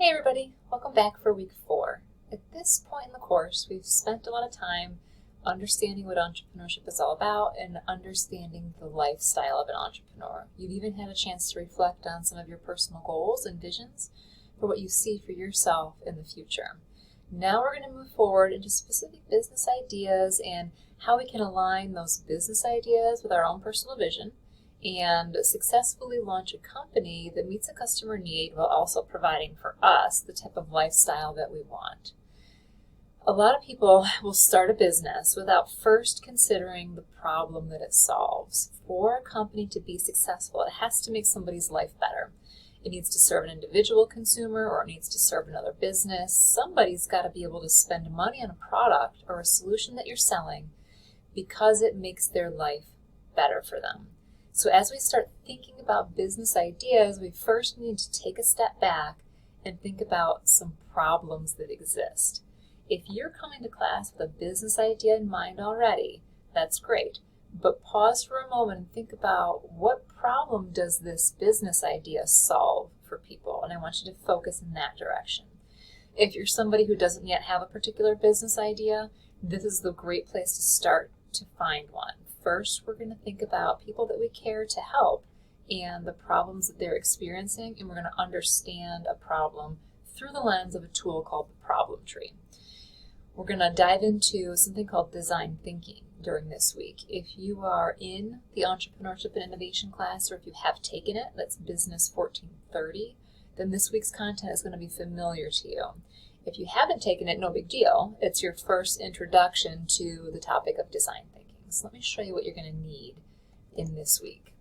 Hey everybody, welcome back for week 4. At this point in the course, we've spent a lot of time understanding what entrepreneurship is all about and understanding the lifestyle of an entrepreneur. You've even had a chance to reflect on some of your personal goals and visions for what you see for yourself in the future. Now we're going to move forward into specific business ideas and how we can align those business ideas with our own personal vision and successfully launch a company that meets a customer need while also providing for us the type of lifestyle that we want. A lot of people will start a business without first considering the problem that it solves. For a company to be successful, it has to make somebody's life better. It needs to serve an individual consumer or it needs to serve another business. Somebody's got to be able to spend money on a product or a solution that you're selling because it makes their life better for them. So as we start thinking about business ideas, we first need to take a step back and think about some problems that exist. If you're coming to class with a business idea in mind already, that's great. But pause for a moment and think about what problem does this business idea solve for people? And I want you to focus in that direction. If you're somebody who doesn't yet have a particular business idea, this is the great place to start to find one. First, we're going to think about people that we care to help and the problems that they're experiencing, and we're going to understand a problem through the lens of a tool called the problem tree. We're going to dive into something called design thinking during this week. If you are in the Entrepreneurship and Innovation class, or if you have taken it, that's Business 1430, then this week's content is going to be familiar to you. If you haven't taken it, no big deal. It's your first introduction to the topic of design thinking. So let me show you what you're going to need in this week.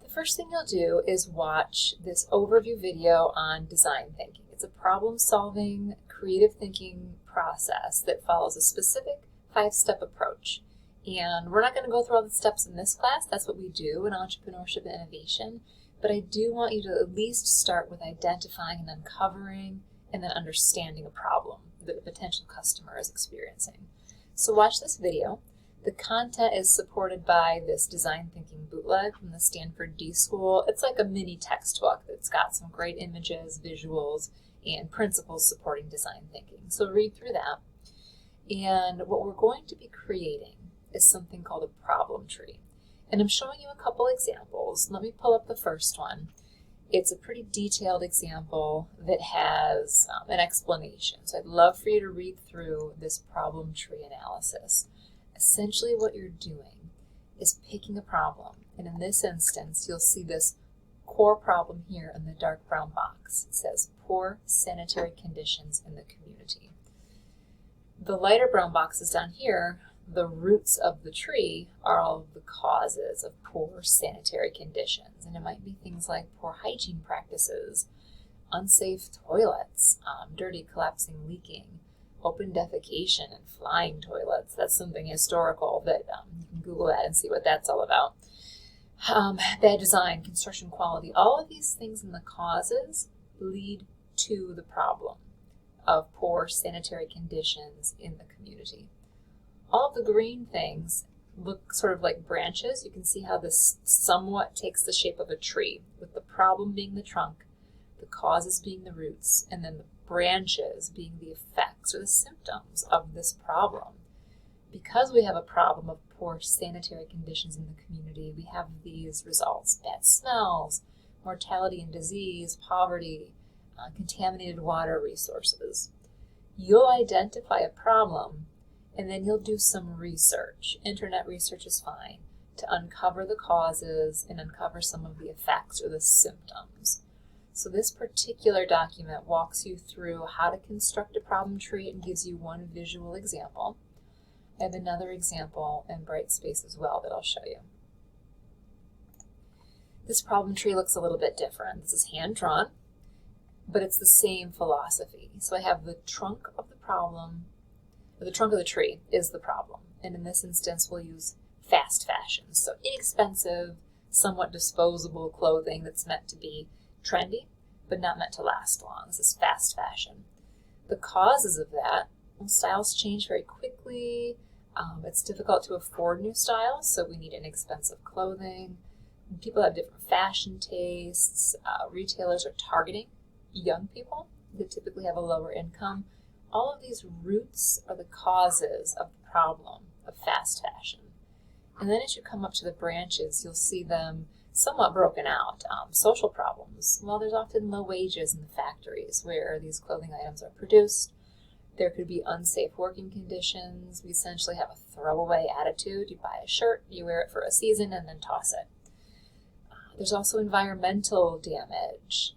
The first thing you'll do is watch this overview video on design thinking. It's a problem-solving, creative thinking process that follows a specific 5-step approach. And we're not going to go through all the steps in this class. That's what we do in Entrepreneurship and Innovation. But I do want you to at least start with identifying and uncovering and then understanding a problem that a potential customer is experiencing. So watch this video. The content is supported by this design thinking bootleg from the Stanford D School. It's like a mini textbook that's got some great images, visuals, and principles supporting design thinking. So read through that. And what we're going to be creating is something called a problem tree. And I'm showing you a couple examples. Let me pull up the first one. It's a pretty detailed example that has an explanation. So I'd love for you to read through this problem tree analysis. Essentially what you're doing is picking a problem. And in this instance, you'll see this core problem here in the dark brown box. It says poor sanitary conditions in the community. The lighter brown boxes down here, the roots of the tree are all of the causes of poor sanitary conditions. And it might be things like poor hygiene practices, unsafe toilets, dirty, collapsing, leaking, open defecation, and flying toilets. That's something historical that you can Google that and see what that's all about. Bad design, construction quality, all of these things and the causes lead to the problem of poor sanitary conditions in the community. All of the green things look sort of like branches. You can see how this somewhat takes the shape of a tree, with the problem being the trunk, the causes being the roots, and then the branches being the effects or the symptoms of this problem. Because we have a problem of poor sanitary conditions in the community, we have these results: bad smells, mortality and disease, poverty, contaminated water resources. You'll identify a problem and then you'll do some research. Internet research is fine to uncover the causes and uncover some of the effects or the symptoms. So this particular document walks you through how to construct a problem tree and gives you one visual example. I have another example in Brightspace as well that I'll show you. This problem tree looks a little bit different. This is hand-drawn, but it's the same philosophy. So I have the trunk of the problem. The trunk of the tree is the problem. And in this instance, we'll use fast fashion. So inexpensive, somewhat disposable clothing that's meant to be trendy, but not meant to last long. This is fast fashion. The causes of that, well, styles change very quickly. It's difficult to afford new styles, so we need inexpensive clothing. People have different fashion tastes. Retailers are targeting young people that typically have a lower income. All of these roots are the causes of the problem of fast fashion. And then as you come up to the branches, you'll see them somewhat broken out. Social problems. Well, there's often low wages in the factories where these clothing items are produced. There could be unsafe working conditions. We essentially have a throwaway attitude. You buy a shirt, you wear it for a season, and then toss it. There's also environmental damage.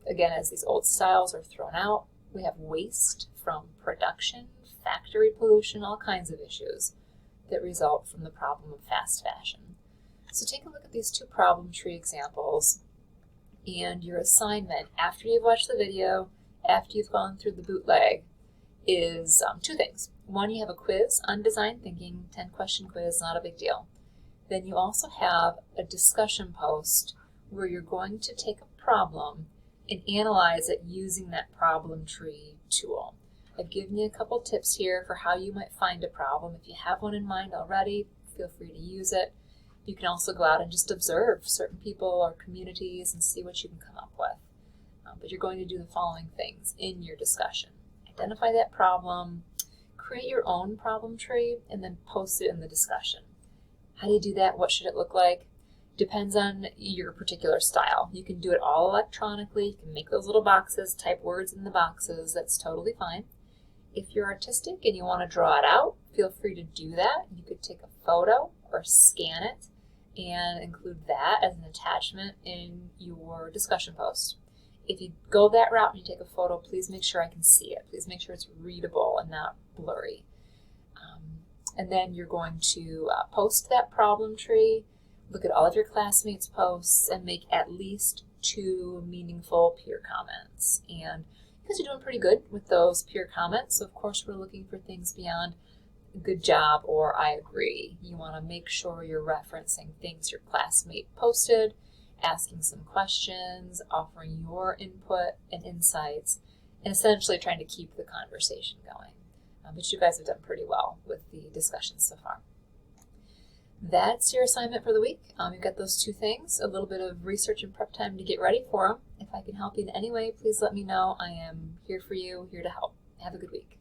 Again, as these old styles are thrown out, we have waste from production, factory pollution, all kinds of issues that result from the problem of fast fashion. So take a look at these two problem tree examples, and your assignment after you've watched the video, after you've gone through the bootleg, is two things. One, you have a quiz on design thinking, 10-question quiz, not a big deal. Then you also have a discussion post where you're going to take a problem and analyze it using that problem tree tool. I've given you a couple tips here for how you might find a problem. If you have one in mind already, feel free to use it. You can also go out and just observe certain people or communities and see what you can come up with. But you're going to do the following things in your discussion. Identify that problem, create your own problem tree, and then post it in the discussion. How do you do that? What should it look like? Depends on your particular style. You can do it all electronically. You can make those little boxes, type words in the boxes. That's totally fine. If you're artistic and you want to draw it out, feel free to do that. You could take a photo or scan it and include that as an attachment in your discussion post. If you go that route and you take a photo, please make sure I can see it. Please make sure it's readable and not blurry. And then you're going to post that problem tree, look at all of your classmates' posts, and make at least 2 meaningful peer comments. And because you're doing pretty good with those peer comments, so of course we're looking for things beyond good job or I agree. You want to make sure you're referencing things your classmate posted, asking some questions, offering your input and insights, and essentially trying to keep the conversation going. But you guys have done pretty well with the discussions so far. That's your assignment for the week. You've got those 2 things, a little bit of research and prep time to get ready for them. If I can help you in any way, please let me know. I am here for you, here to help. Have a good week.